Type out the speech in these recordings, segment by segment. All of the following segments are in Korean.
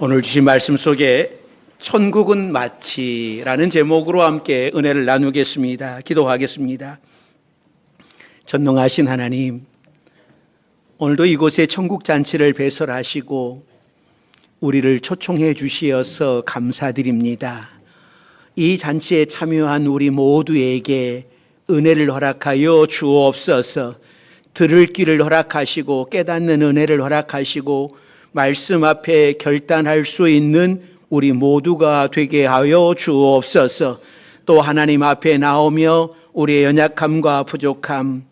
오늘 주신 말씀 속에 천국은 마치라는 제목으로 함께 은혜를 나누겠습니다. 기도하겠습니다. 전능하신 하나님, 오늘도 이곳에 천국 잔치를 배설하시고 우리를 초청해 주시어서 감사드립니다. 이 잔치에 참여한 우리 모두에게 은혜를 허락하여 주옵소서. 들을 길을 허락하시고 깨닫는 은혜를 허락하시고 말씀 앞에 결단할 수 있는 우리 모두가 되게 하여 주옵소서. 또 하나님 앞에 나오며 우리의 연약함과 부족함,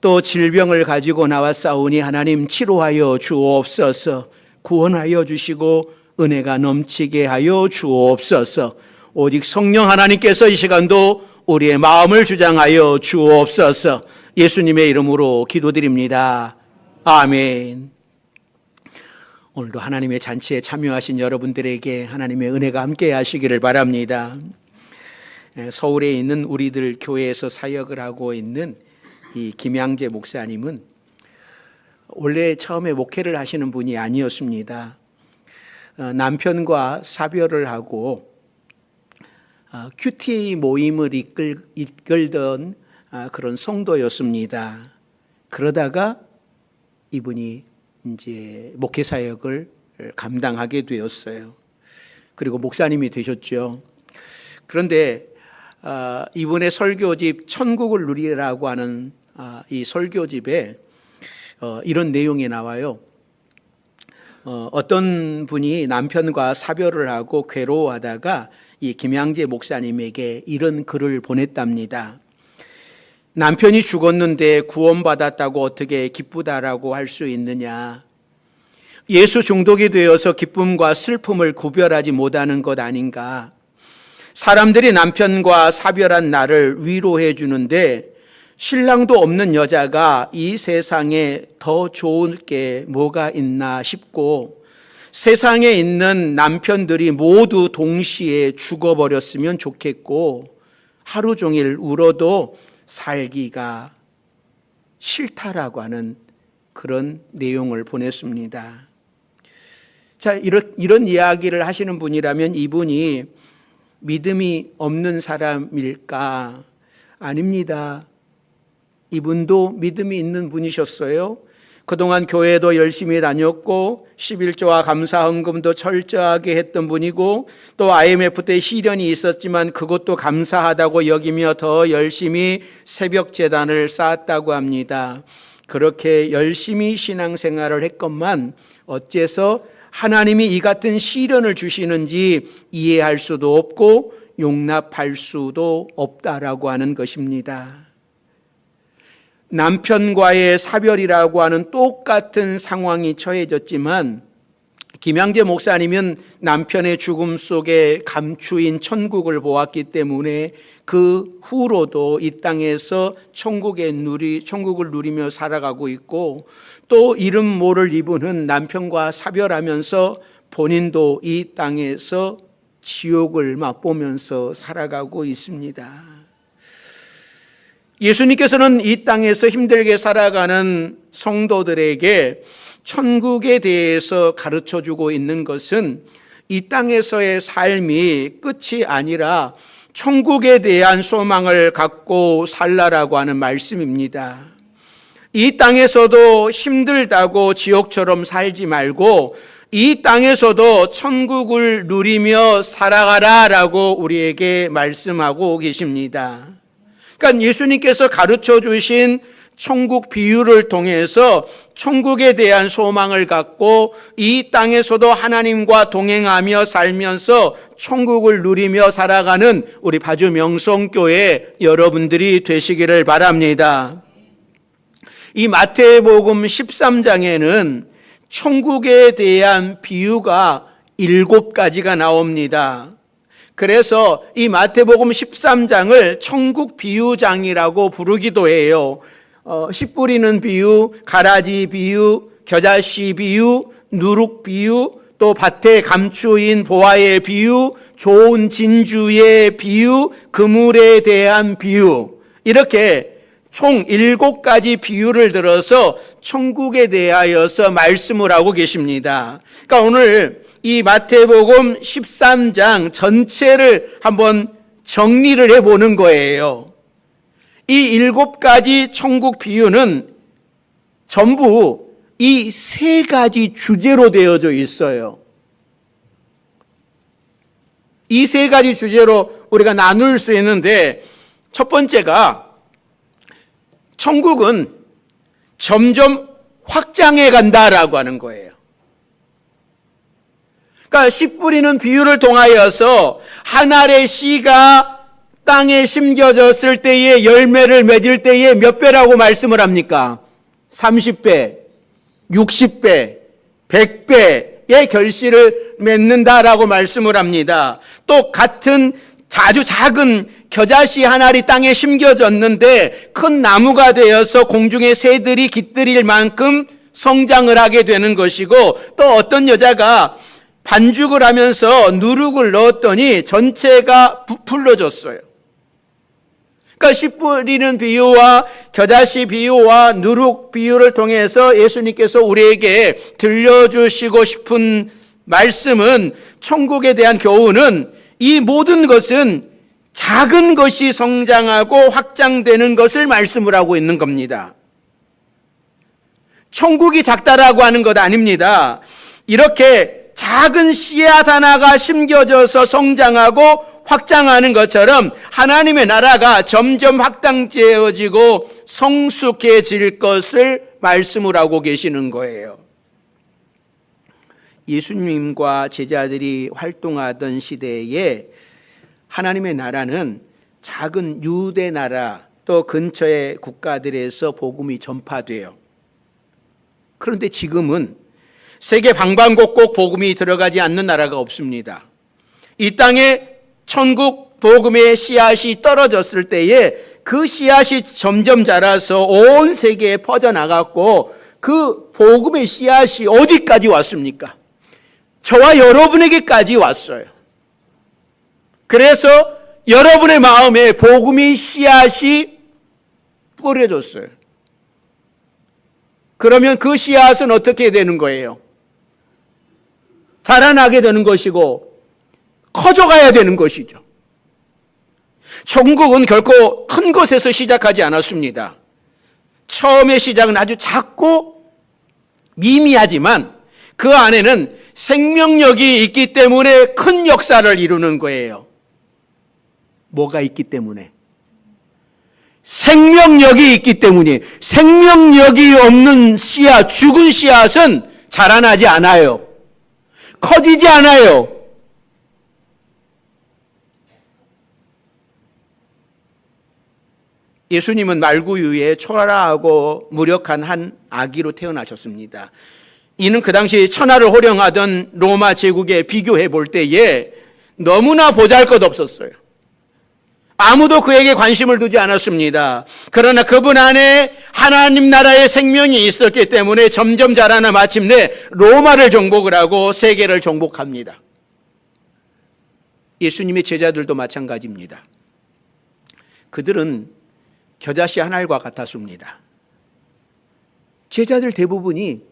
또 질병을 가지고 나왔사오니 하나님 치료하여 주옵소서. 구원하여 주시고 은혜가 넘치게 하여 주옵소서. 오직 성령 하나님께서 이 시간도 우리의 마음을 주장하여 주옵소서. 예수님의 이름으로 기도드립니다. 아멘. 오늘도 하나님의 잔치에 참여하신 여러분들에게 하나님의 은혜가 함께 하시기를 바랍니다. 서울에 있는 우리들 교회에서 사역을 하고 있는 이 김양재 목사님은 원래 처음에 목회를 하시는 분이 아니었습니다. 남편과 사별을 하고 큐티 모임을 이끌던 그런 성도였습니다. 그러다가 이분이 이제 목회 사역을 감당하게 되었어요. 그리고 목사님이 되셨죠. 그런데 이분의 설교집 천국을 누리라고 하는 이 설교집에 이런 내용이 나와요. 어떤 분이 남편과 사별을 하고 괴로워하다가 이 김양재 목사님에게 이런 글을 보냈답니다. 남편이 죽었는데 구원받았다고 어떻게 기쁘다라고 할 수 있느냐? 예수 중독이 되어서 기쁨과 슬픔을 구별하지 못하는 것 아닌가? 사람들이 남편과 사별한 나를 위로해 주는데 신랑도 없는 여자가 이 세상에 더 좋을 게 뭐가 있나 싶고, 세상에 있는 남편들이 모두 동시에 죽어버렸으면 좋겠고 하루 종일 울어도 살기가 싫다라고 하는 그런 내용을 보냈습니다. 자, 이런 이야기를 하시는 분이라면 이분이 믿음이 없는 사람일까? 아닙니다. 이분도 믿음이 있는 분이셨어요. 그동안 교회도 열심히 다녔고 11조와 감사 헌금도 철저하게 했던 분이고, 또 IMF 때 시련이 있었지만 그것도 감사하다고 여기며 더 열심히 새벽 제단을 쌓았다고 합니다. 그렇게 열심히 신앙생활을 했건만 어째서 하나님이 이 같은 시련을 주시는지 이해할 수도 없고 용납할 수도 없다라고 하는 것입니다. 남편과의 사별이라고 하는 똑같은 상황이 처해졌지만 김양재 목사님은 남편의 죽음 속에 감추인 천국을 보았기 때문에 그 후로도 이 땅에서 천국을 누리며 살아가고 있고, 또 이름 모를 이분은 남편과 사별하면서 본인도 이 땅에서 지옥을 맛보면서 살아가고 있습니다. 예수님께서는 이 땅에서 힘들게 살아가는 성도들에게 천국에 대해서 가르쳐주고 있는 것은 이 땅에서의 삶이 끝이 아니라 천국에 대한 소망을 갖고 살라라고 하는 말씀입니다. 이 땅에서도 힘들다고 지옥처럼 살지 말고 이 땅에서도 천국을 누리며 살아가라라고 우리에게 말씀하고 계십니다. 그러니까 예수님께서 가르쳐 주신 천국 비유를 통해서 천국에 대한 소망을 갖고 이 땅에서도 하나님과 동행하며 살면서 천국을 누리며 살아가는 우리 파주 명성교회 여러분들이 되시기를 바랍니다. 이 마태복음 13장에는 천국에 대한 비유가 7가지가 나옵니다. 그래서 이 마태복음 13장을 천국 비유장이라고 부르기도 해요. 씨 뿌리는 비유, 가라지 비유, 겨자씨 비유, 누룩 비유, 또 밭에 감추인 보화의 비유, 좋은 진주의 비유, 그물에 대한 비유, 이렇게 총 7가지 비유를 들어서 천국에 대하여서 말씀을 하고 계십니다. 그러니까 오늘 이 마태복음 13장 전체를 한번 정리를 해보는 거예요. 이 7가지 천국 비유는 전부 이 3가지 주제로 되어져 있어요. 이 3가지 주제로 우리가 나눌 수 있는데, 첫 번째가 천국은 점점 확장해 간다라고 하는 거예요. 그러니까 씨 뿌리는 비유를 통하여서 한 알의 씨가 땅에 심겨졌을 때에 열매를 맺을 때에 몇 배라고 말씀을 합니까? 30배, 60배, 100배의 결실을 맺는다라고 말씀을 합니다. 또 같은 아주 작은 겨자씨 한 알이 땅에 심겨졌는데 큰 나무가 되어서 공중의 새들이 깃들일 만큼 성장을 하게 되는 것이고, 또 어떤 여자가 반죽을 하면서 누룩을 넣었더니 전체가 부풀려졌어요. 그러니까 씨 뿌리는 비유와 겨자씨 비유와 누룩 비유를 통해서 예수님께서 우리에게 들려주시고 싶은 말씀은, 천국에 대한 교훈은 이 모든 것은 작은 것이 성장하고 확장되는 것을 말씀을 하고 있는 겁니다. 천국이 작다라고 하는 것 아닙니다. 이렇게 작은 씨앗 하나가 심겨져서 성장하고 확장하는 것처럼 하나님의 나라가 점점 확장되어지고 성숙해질 것을 말씀을 하고 계시는 거예요. 예수님과 제자들이 활동하던 시대에 하나님의 나라는 작은 유대 나라 또 근처의 국가들에서 복음이 전파돼요. 그런데 지금은 세계 방방곡곡 복음이 들어가지 않는 나라가 없습니다. 이 땅에 천국 복음의 씨앗이 떨어졌을 때에 그 씨앗이 점점 자라서 온 세계에 퍼져나갔고, 그 복음의 씨앗이 어디까지 왔습니까? 저와 여러분에게까지 왔어요. 그래서 여러분의 마음에 복음의 씨앗이 뿌려졌어요. 그러면 그 씨앗은 어떻게 되는 거예요? 자라나게 되는 것이고 커져가야 되는 것이죠. 천국은 결코 큰 것에서 시작하지 않았습니다. 처음의 시작은 아주 작고 미미하지만 그 안에는 생명력이 있기 때문에 큰 역사를 이루는 거예요. 뭐가 있기 때문에? 생명력이 있기 때문에. 생명력이 없는 씨앗, 죽은 씨앗은 자라나지 않아요. 커지지 않아요. 예수님은 말구유에 초라하고 무력한 한 아기로 태어나셨습니다. 이는 그 당시 천하를 호령하던 로마 제국에 비교해 볼 때에 너무나 보잘것없었어요. 아무도 그에게 관심을 두지 않았습니다. 그러나 그분 안에 하나님 나라의 생명이 있었기 때문에 점점 자라나 마침내 로마를 정복을 하고 세계를 정복합니다. 예수님의 제자들도 마찬가지입니다. 그들은 겨자씨 한 알과 같았습니다. 제자들 대부분이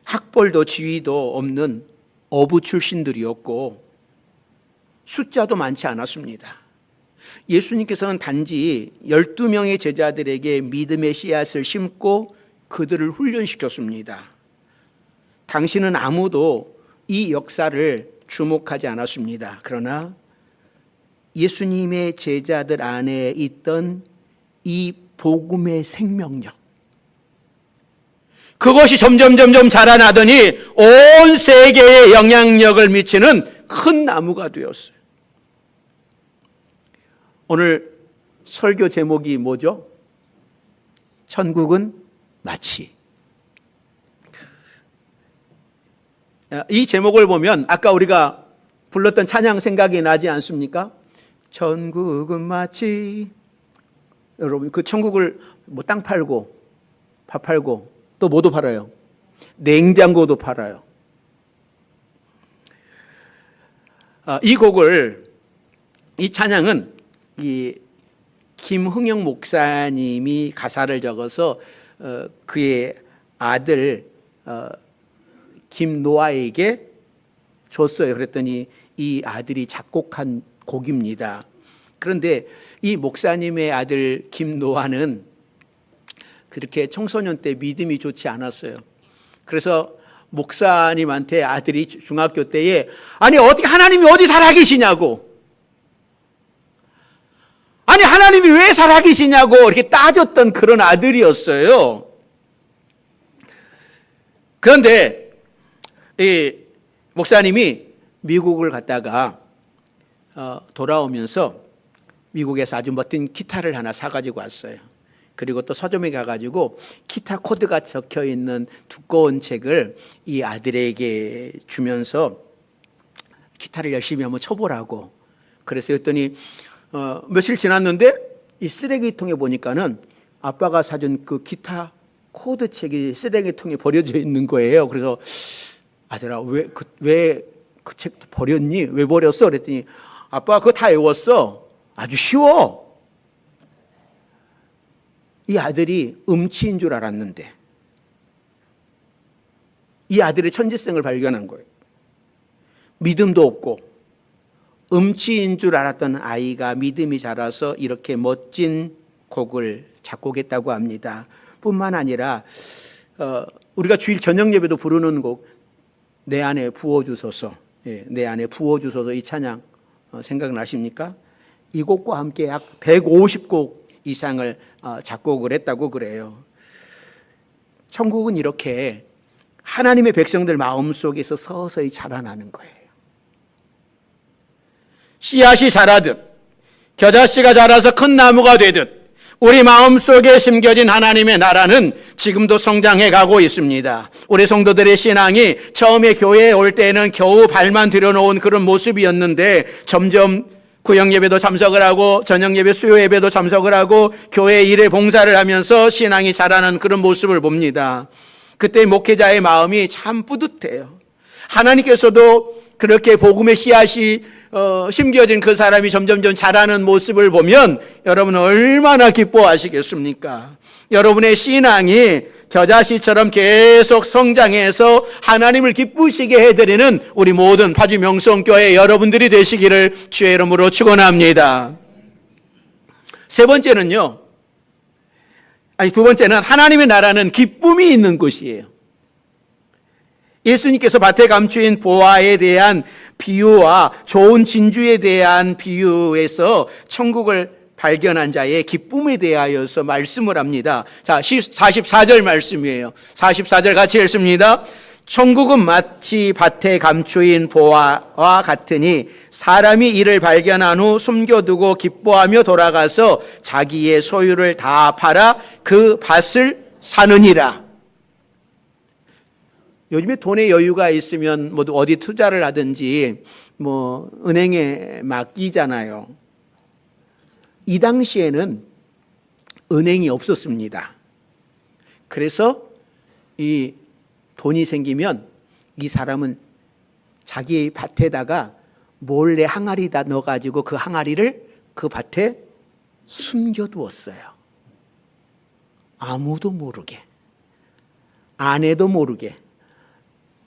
학벌도 지위도 없는 어부 출신들이었고 숫자도 많지 않았습니다. 예수님께서는 단지 12명의 제자들에게 믿음의 씨앗을 심고 그들을 훈련시켰습니다. 당시는 아무도 이 역사를 주목하지 않았습니다. 그러나 예수님의 제자들 안에 있던 이 복음의 생명력, 그것이 점점 자라나더니 온 세계에 영향력을 미치는 큰 나무가 되었어요. 오늘 설교 제목이 뭐죠? 천국은 마치. 이 제목을 보면 아까 우리가 불렀던 찬양 생각이 나지 않습니까? 천국은 마치. 여러분, 그 천국을 뭐 땅 팔고 밥 팔고 또 뭐도 팔아요? 냉장고도 팔아요. 이 곡을, 이 찬양은 이 김흥영 목사님이 가사를 적어서 그의 아들 김노아에게 줬어요. 그랬더니 이 아들이 작곡한 곡입니다. 그런데 이 목사님의 아들 김노아는 그렇게 청소년 때 믿음이 좋지 않았어요. 그래서 목사님한테 아들이 중학교 때에 아니 어떻게 하나님이 어디 살아계시냐고, 아니 하나님이 왜 살아계시냐고 이렇게 따졌던 그런 아들이었어요. 그런데 이 목사님이 미국을 갔다가 돌아오면서 미국에서 아주 멋진 기타를 하나 사가지고 왔어요. 그리고 또 서점에 가가지고 기타 코드가 적혀 있는 두꺼운 책을 이 아들에게 주면서 기타를 열심히 한번 쳐보라고. 그래서 했더니 며칠 지났는데 이 쓰레기통에 보니까는 아빠가 사준 그 기타 코드 책이 쓰레기통에 버려져 있는 거예요. 그래서 아들아 왜 그 책 버렸니? 왜 버렸어? 그랬더니 아빠 그거 다 외웠어. 아주 쉬워. 이 아들이 음치인 줄 알았는데 이 아들의 천재성을 발견한 거예요. 믿음도 없고 음치인 줄 알았던 아이가 믿음이 자라서 이렇게 멋진 곡을 작곡했다고 합니다. 뿐만 아니라 우리가 주일 저녁 예배도 부르는 곡 내 안에 부어주소서, 내 안에 부어주소서, 이 찬양 생각나십니까? 이 곡과 함께 약 150곡 이상을 작곡을 했다고 그래요. 천국은 이렇게 하나님의 백성들 마음속에서 서서히 자라나는 거예요. 씨앗이 자라듯 겨자씨가 자라서 큰 나무가 되듯 우리 마음속에 심겨진 하나님의 나라는 지금도 성장해 가고 있습니다. 우리 성도들의 신앙이 처음에 교회에 올 때는 겨우 발만 들여놓은 그런 모습이었는데 점점 구역예배도 참석을 하고 저녁예배 수요예배도 참석을 하고 교회 일에 봉사를 하면서 신앙이 자라는 그런 모습을 봅니다. 그때 목회자의 마음이 참 뿌듯해요. 하나님께서도 그렇게 복음의 씨앗이 심겨진 그 사람이 점점점 자라는 모습을 보면 여러분은 얼마나 기뻐하시겠습니까? 여러분의 신앙이 겨자씨처럼 계속 성장해서 하나님을 기쁘시게 해드리는 우리 모든 파주 명성교회 여러분들이 되시기를 주의 이름으로 축원합니다. 두 번째는 하나님의 나라는 기쁨이 있는 곳이에요. 예수님께서 밭에 감추인 보화에 대한 비유와 좋은 진주에 대한 비유에서 천국을 발견한 자의 기쁨에 대하여서 말씀을 합니다. 자, 44절 말씀이에요. 44절 같이 읽습니다. 천국은 마치 밭에 감추인 보화와 같으니 사람이 이를 발견한 후 숨겨두고 기뻐하며 돌아가서 자기의 소유를 다 팔아 그 밭을 사느니라. 요즘에 돈에 여유가 있으면 모두 어디 투자를 하든지 은행에 맡기잖아요. 이 당시에는 은행이 없었습니다. 그래서 이 돈이 생기면 이 사람은 자기 밭에다가 몰래 항아리에다 넣어가지고 그 항아리를 그 밭에 숨겨두었어요. 아무도 모르게, 아내도 모르게,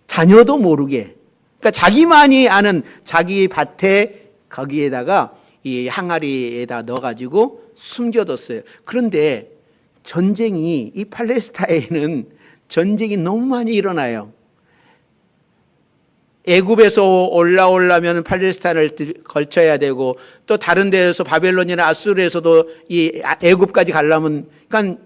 자녀도 모르게. 그러니까 자기만이 아는 자기 밭에 거기에다가 이 항아리에다 넣어가지고 숨겨뒀어요. 그런데 이 팔레스타인은 전쟁이 너무 많이 일어나요. 애굽에서 올라오려면 팔레스타인을 걸쳐야 되고 또 다른 데에서 바벨론이나 아수르에서도 이 애굽까지 가려면 그러니까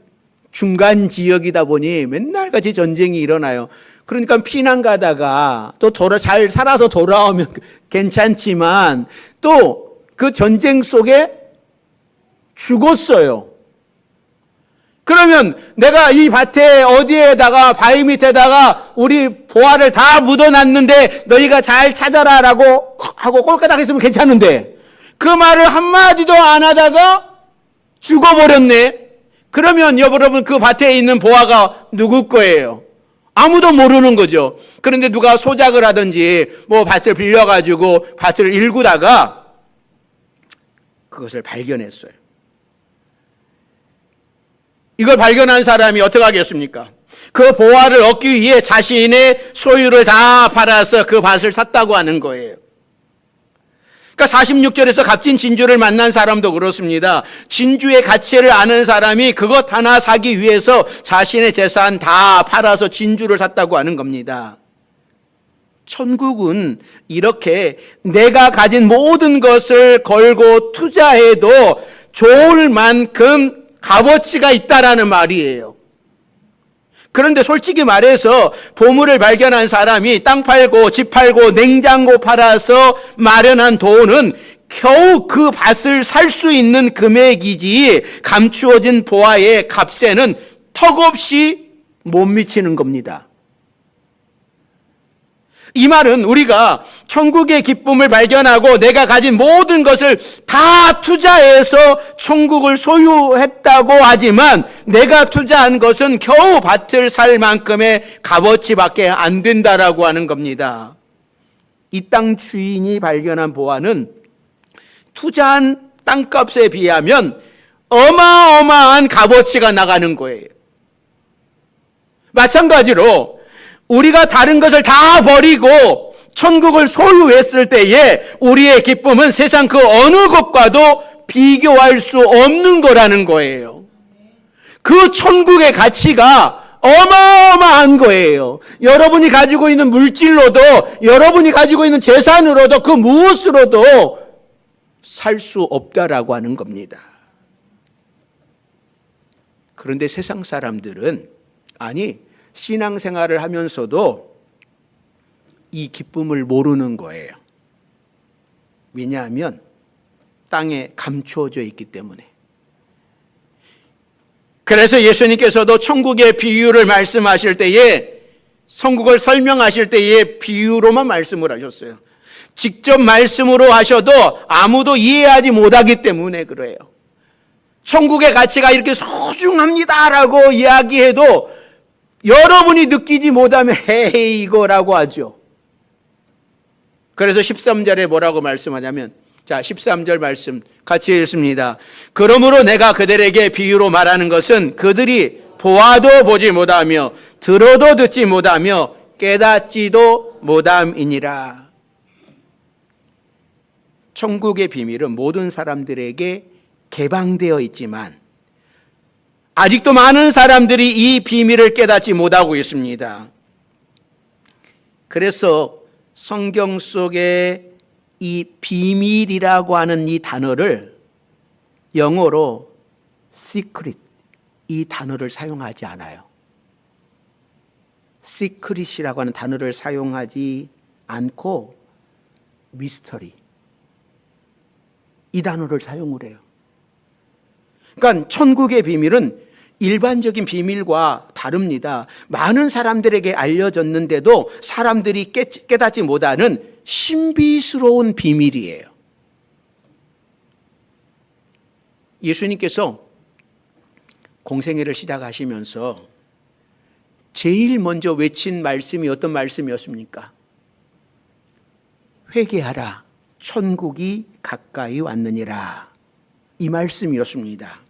중간 지역이다 보니 맨날 같이 전쟁이 일어나요. 그러니까 피난 가다가 또 잘 살아서 돌아오면 괜찮지만 또 그 전쟁 속에 죽었어요. 그러면 내가 이 밭에 어디에다가 바위 밑에다가 우리 보화를 다 묻어놨는데 너희가 잘 찾아라라고 하고 꼴까닥 했으면 괜찮은데 그 말을 한마디도 안 하다가 죽어버렸네. 그러면 여러분 그 밭에 있는 보화가 누구 거예요? 아무도 모르는 거죠. 그런데 누가 소작을 하든지 밭을 빌려가지고 밭을 일구다가 그것을 발견했어요. 이걸 발견한 사람이 어떻게 하겠습니까? 그 보화를 얻기 위해 자신의 소유를 다 팔아서 그 밭을 샀다고 하는 거예요. 그러니까 46절에서 값진 진주를 만난 사람도 그렇습니다. 진주의 가치를 아는 사람이 그것 하나 사기 위해서 자신의 재산 다 팔아서 진주를 샀다고 하는 겁니다. 천국은 이렇게 내가 가진 모든 것을 걸고 투자해도 좋을 만큼 값어치가 있다라는 말이에요. 그런데 솔직히 말해서 보물을 발견한 사람이 땅 팔고 집 팔고 냉장고 팔아서 마련한 돈은 겨우 그 밭을 살 수 있는 금액이지 감추어진 보화의 값에는 턱없이 못 미치는 겁니다. 이 말은 우리가 천국의 기쁨을 발견하고 내가 가진 모든 것을 다 투자해서 천국을 소유했다고 하지만 내가 투자한 것은 겨우 밭을 살 만큼의 값어치밖에 안 된다라고 하는 겁니다. 이 땅 주인이 발견한 보화는 투자한 땅값에 비하면 어마어마한 값어치가 나가는 거예요. 마찬가지로 우리가 다른 것을 다 버리고 천국을 소유했을 때에 우리의 기쁨은 세상 그 어느 것과도 비교할 수 없는 거라는 거예요. 그 천국의 가치가 어마어마한 거예요. 여러분이 가지고 있는 물질로도 여러분이 가지고 있는 재산으로도 그 무엇으로도 살 수 없다라고 하는 겁니다. 그런데 세상 사람들은 신앙생활을 하면서도 이 기쁨을 모르는 거예요. 왜냐하면 땅에 감추어져 있기 때문에. 그래서 예수님께서도 천국의 비유를 말씀하실 때에 천국을 설명하실 때에 비유로만 말씀을 하셨어요. 직접 말씀으로 하셔도 아무도 이해하지 못하기 때문에 그래요. 천국의 가치가 이렇게 소중합니다라고 이야기해도 여러분이 느끼지 못하면 헤이 이거라고 하죠. 그래서 13절에 뭐라고 말씀하냐면, 자 13절 말씀 같이 읽습니다. 그러므로 내가 그들에게 비유로 말하는 것은 그들이 보아도 보지 못하며 들어도 듣지 못하며 깨닫지도 못함이니라. 천국의 비밀은 모든 사람들에게 개방되어 있지만 아직도 많은 사람들이 이 비밀을 깨닫지 못하고 있습니다. 그래서 성경 속에 이 비밀이라고 하는 이 단어를 영어로 secret, 이 단어를 사용하지 않아요. secret이라고 하는 단어를 사용하지 않고 mystery, 이 단어를 사용을 해요. 그러니까 천국의 비밀은 일반적인 비밀과 다릅니다. 많은 사람들에게 알려졌는데도 사람들이 깨닫지 못하는 신비스러운 비밀이에요. 예수님께서 공생애를 시작하시면서 제일 먼저 외친 말씀이 어떤 말씀이었습니까? 회개하라, 천국이 가까이 왔느니라. 이 말씀이었습니다.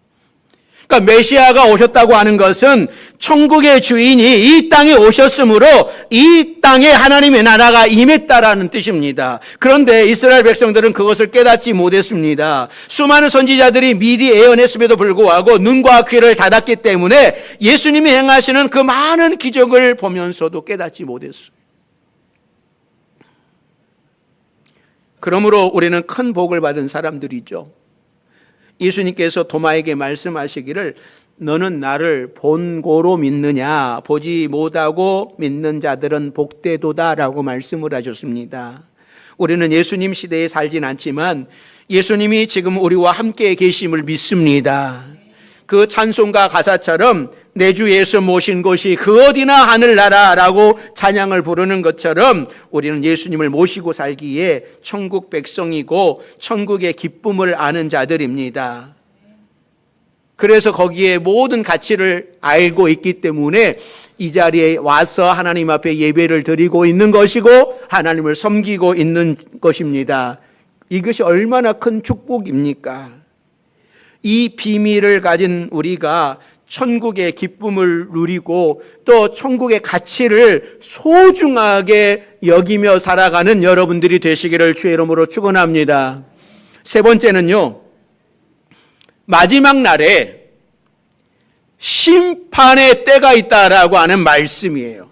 그러니까 메시아가 오셨다고 하는 것은 천국의 주인이 이 땅에 오셨으므로 이 땅에 하나님의 나라가 임했다라는 뜻입니다. 그런데 이스라엘 백성들은 그것을 깨닫지 못했습니다. 수많은 선지자들이 미리 예언했음에도 불구하고 눈과 귀를 닫았기 때문에 예수님이 행하시는 그 많은 기적을 보면서도 깨닫지 못했어요. 그러므로 우리는 큰 복을 받은 사람들이죠. 예수님께서 도마에게 말씀하시기를 너는 나를 본고로 믿느냐, 보지 못하고 믿는 자들은 복되도다라고 말씀을 하셨습니다. 우리는 예수님 시대에 살진 않지만 예수님이 지금 우리와 함께 계심을 믿습니다. 그 찬송가 가사처럼 내 주 예수 모신 곳이 그 어디나 하늘나라라고 찬양을 부르는 것처럼 우리는 예수님을 모시고 살기에 천국 백성이고 천국의 기쁨을 아는 자들입니다. 그래서 거기에 모든 가치를 알고 있기 때문에 이 자리에 와서 하나님 앞에 예배를 드리고 있는 것이고 하나님을 섬기고 있는 것입니다. 이것이 얼마나 큰 축복입니까? 이 비밀을 가진 우리가 천국의 기쁨을 누리고 또 천국의 가치를 소중하게 여기며 살아가는 여러분들이 되시기를 주의 이름으로 축원합니다. 세 번째는요, 마지막 날에 심판의 때가 있다라고 하는 말씀이에요.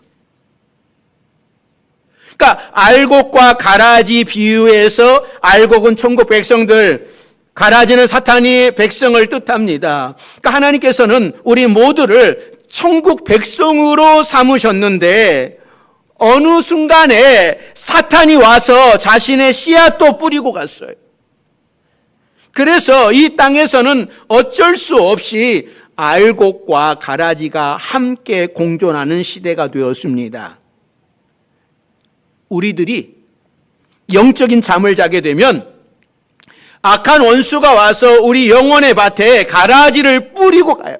그러니까 알곡과 가라지 비유에서 알곡은 천국 백성들, 가라지는 사탄이 백성을 뜻합니다. 그러니까 하나님께서는 우리 모두를 천국 백성으로 삼으셨는데 어느 순간에 사탄이 와서 자신의 씨앗도 뿌리고 갔어요. 그래서 이 땅에서는 어쩔 수 없이 알곡과 가라지가 함께 공존하는 시대가 되었습니다. 우리들이 영적인 잠을 자게 되면 악한 원수가 와서 우리 영혼의 밭에 가라지를 뿌리고 가요.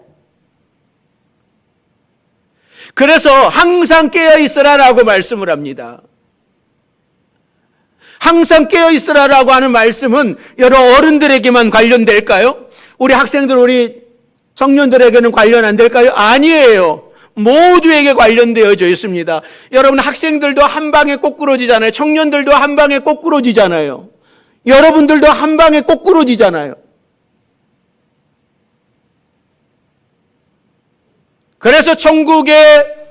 그래서 항상 깨어 있으라라고 말씀을 합니다. 항상 깨어 있으라라고 하는 말씀은 여러 어른들에게만 관련될까요? 우리 학생들, 우리 청년들에게는 관련 안 될까요? 아니에요. 모두에게 관련되어져 있습니다. 여러분, 학생들도 한 방에 꼬꾸러지잖아요. 청년들도 한 방에 꼬꾸러지잖아요. 여러분들도 한 방에 꼬꾸러지잖아요. 그래서 천국에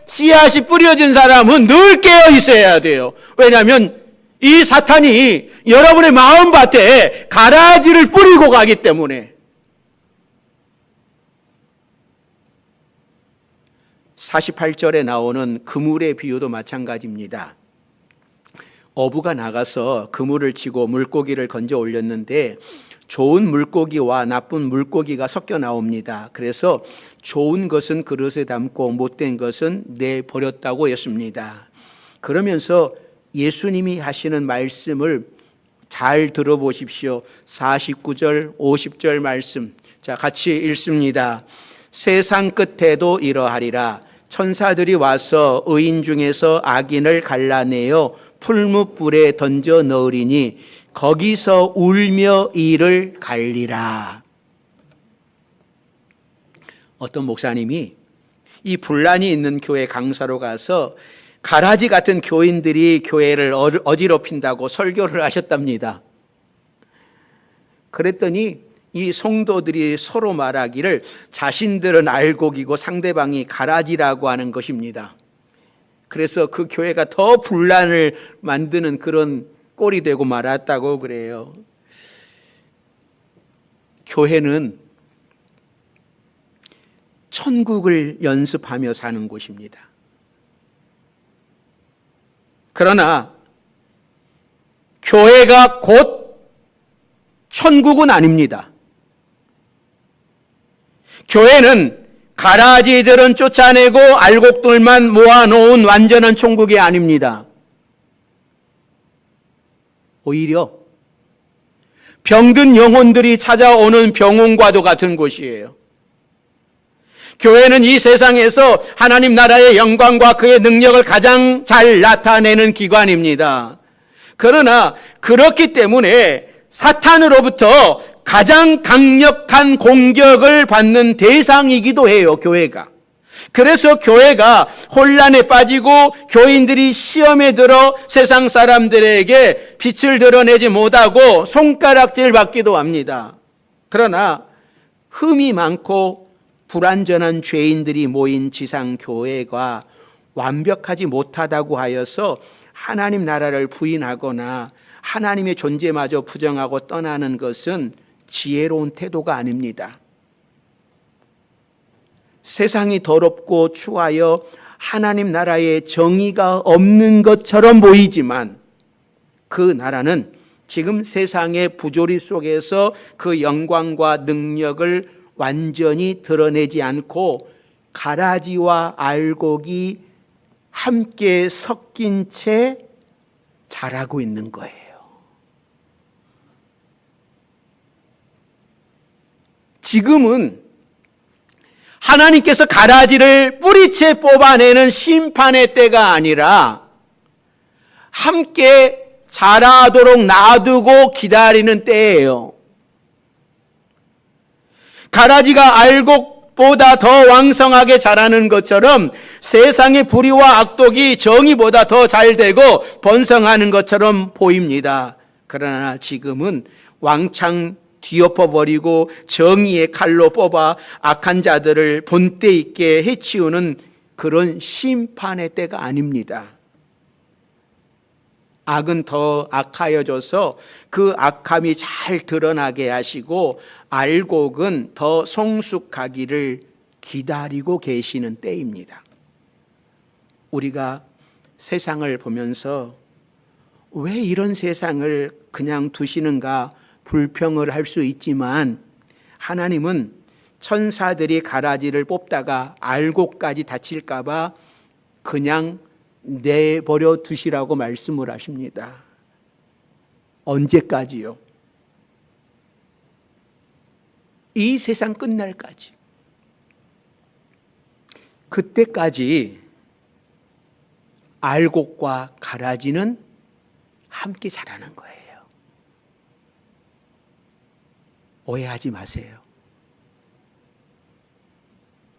씨앗이 뿌려진 사람은 늘 깨어 있어야 돼요. 왜냐하면 이 사탄이 여러분의 마음밭에 가라지를 뿌리고 가기 때문에. 48절에 나오는 그물의 비유도 마찬가지입니다. 어부가 나가서 그물을 치고 물고기를 건져 올렸는데 좋은 물고기와 나쁜 물고기가 섞여 나옵니다. 그래서 좋은 것은 그릇에 담고 못된 것은 내버렸다고 했습니다. 그러면서 예수님이 하시는 말씀을 잘 들어보십시오. 49절, 50절 말씀. 자, 같이 읽습니다. 세상 끝에도 이러하리라. 천사들이 와서 의인 중에서 악인을 갈라내어 풀무불에 던져 넣으리니 거기서 울며 이를 갈리라. 어떤 목사님이 이 분란이 있는 교회 강사로 가서 가라지 같은 교인들이 교회를 어지럽힌다고 설교를 하셨답니다. 그랬더니 이 성도들이 서로 말하기를 자신들은 알곡이고 상대방이 가라지라고 하는 것입니다. 그래서 그 교회가 더 분란을 만드는 그런 꼴이 되고 말았다고 그래요. 교회는 천국을 연습하며 사는 곳입니다. 그러나 교회가 곧 천국은 아닙니다. 교회는 가라지들은 쫓아내고 알곡들만 모아놓은 완전한 천국이 아닙니다. 오히려 병든 영혼들이 찾아오는 병원과도 같은 곳이에요. 교회는 이 세상에서 하나님 나라의 영광과 그의 능력을 가장 잘 나타내는 기관입니다. 그러나 그렇기 때문에 사탄으로부터 가장 강력한 공격을 받는 대상이기도 해요, 교회가. 그래서 교회가 혼란에 빠지고 교인들이 시험에 들어 세상 사람들에게 빛을 드러내지 못하고 손가락질 받기도 합니다. 그러나 흠이 많고 불완전한 죄인들이 모인 지상 교회가 완벽하지 못하다고 하여서 하나님 나라를 부인하거나 하나님의 존재마저 부정하고 떠나는 것은 지혜로운 태도가 아닙니다. 세상이 더럽고 추하여 하나님 나라에 정의가 없는 것처럼 보이지만 그 나라는 지금 세상의 부조리 속에서 그 영광과 능력을 완전히 드러내지 않고 가라지와 알곡이 함께 섞인 채 자라고 있는 거예요. 지금은 하나님께서 가라지를 뿌리채 뽑아내는 심판의 때가 아니라 함께 자라도록 놔두고 기다리는 때예요. 가라지가 알곡 빛보다 더 왕성하게 자라는 것처럼 세상의 불의와 악독이 정의보다 더 잘 되고 번성하는 것처럼 보입니다. 그러나 지금은 왕창 뒤엎어버리고 정의의 칼로 뽑아 악한 자들을 본때 있게 해치우는 그런 심판의 때가 아닙니다. 악은 더 악하여져서 그 악함이 잘 드러나게 하시고 알곡은 더 성숙하기를 기다리고 계시는 때입니다. 우리가 세상을 보면서 왜 이런 세상을 그냥 두시는가 불평을 할 수 있지만 하나님은 천사들이 가라지를 뽑다가 알곡까지 다칠까 봐 그냥 내버려 두시라고 말씀을 하십니다. 언제까지요? 이 세상 끝날까지. 그때까지 알곡과 가라지는 함께 자라는 거예요. 오해하지 마세요.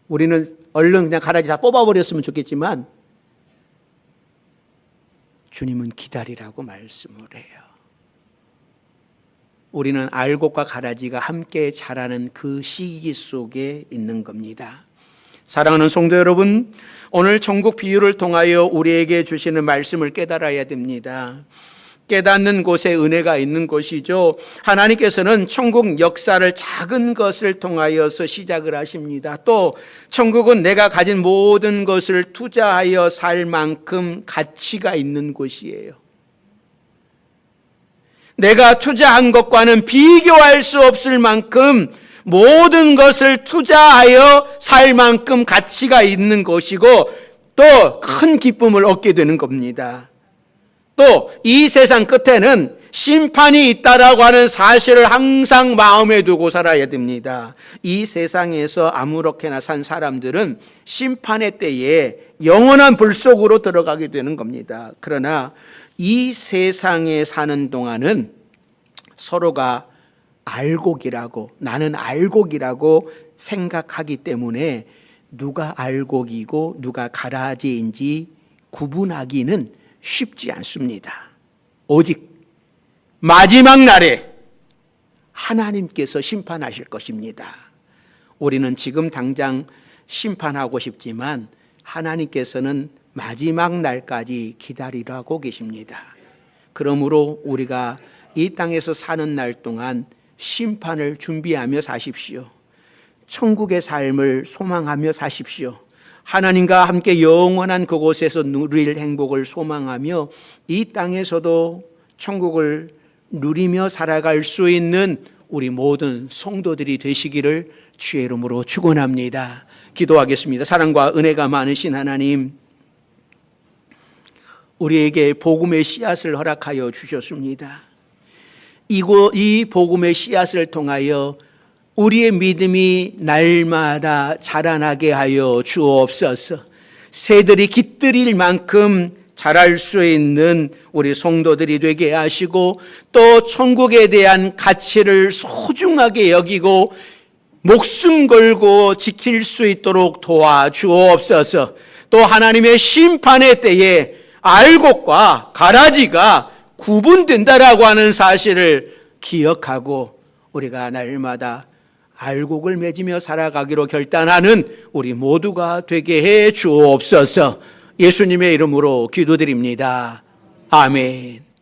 우리는 얼른 그냥 가라지 다 뽑아버렸으면 좋겠지만 주님은 기다리라고 말씀을 해요. 우리는 알곡과 가라지가 함께 자라는 그 시기 속에 있는 겁니다. 사랑하는 성도 여러분, 오늘 천국 비유를 통하여 우리에게 주시는 말씀을 깨달아야 됩니다. 깨닫는 곳에 은혜가 있는 것이죠. 하나님께서는 천국 역사를 작은 것을 통하여서 시작을 하십니다. 또 천국은 내가 가진 모든 것을 투자하여 살 만큼 가치가 있는 곳이에요. 내가 투자한 것과는 비교할 수 없을 만큼 모든 것을 투자하여 살 만큼 가치가 있는 것이고 또 큰 기쁨을 얻게 되는 겁니다. 또 이 세상 끝에는 심판이 있다라고 하는 사실을 항상 마음에 두고 살아야 됩니다. 이 세상에서 아무렇게나 산 사람들은 심판의 때에 영원한 불 속으로 들어가게 되는 겁니다. 그러나 이 세상에 사는 동안은 서로가 알곡이라고, 나는 알곡이라고 생각하기 때문에 누가 알곡이고 누가 가라지인지 구분하기는 쉽지 않습니다. 오직 마지막 날에 하나님께서 심판하실 것입니다. 우리는 지금 당장 심판하고 싶지만 하나님께서는 마지막 날까지 기다리라고 계십니다. 그러므로 우리가 이 땅에서 사는 날 동안 심판을 준비하며 사십시오. 천국의 삶을 소망하며 사십시오. 하나님과 함께 영원한 그곳에서 누릴 행복을 소망하며 이 땅에서도 천국을 누리며 살아갈 수 있는 우리 모든 성도들이 되시기를 주의 이름으로 축원합니다. 기도하겠습니다. 사랑과 은혜가 많으신 하나님, 우리에게 복음의 씨앗을 허락하여 주셨습니다. 이 복음의 씨앗을 통하여 우리의 믿음이 날마다 자라나게 하여 주옵소서. 새들이 깃들일 만큼 자랄 수 있는 우리 성도들이 되게 하시고 또 천국에 대한 가치를 소중하게 여기고 목숨 걸고 지킬 수 있도록 도와주옵소서. 또 하나님의 심판의 때에 알곡과 가라지가 구분된다라고 하는 사실을 기억하고 우리가 날마다 알곡을 맺으며 살아가기로 결단하는 우리 모두가 되게 해 주옵소서. 예수님의 이름으로 기도드립니다. 아멘.